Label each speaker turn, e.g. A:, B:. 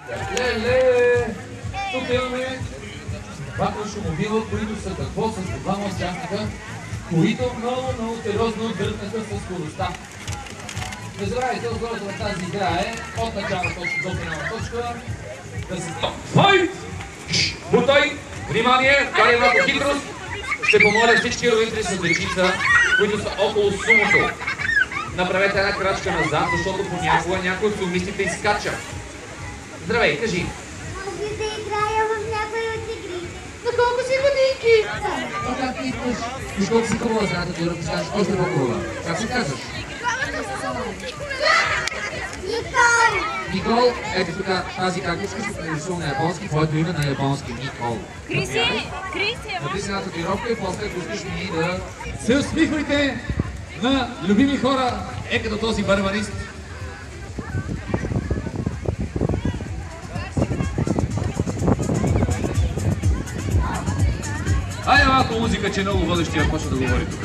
A: Леле! Тук имаме двата шумовила, които са какво? С двама участника, които много сериозно дърпнаха с скоростта. Не забравяйте, отгоре на тази игра е от начална точка до финална точка да се... Файт! Бутай! Внимание! Това е малко хитрост. Ще помоля всички родители с дечица, които са около сумото. Направете една крачка назад, защото понякога някой от сумистите изскача. Здравей, кажи!
B: Може да играя в някои от игрите.
C: На колко си годинки?
A: Как ти искаш? И колко си хубава знаете, ти да кажеш още по-хубава. Как се казваш?
B: Никол!
A: Никол, ето тук тази картичка се нарисува на японски, твоето име на японски. Никол.
C: Криси!
A: Написи една татуировка и после ако искаш ми да се усмихвайте на любими хора, като този барбарист. Айде малко музика, че много водещия почва да говори тук.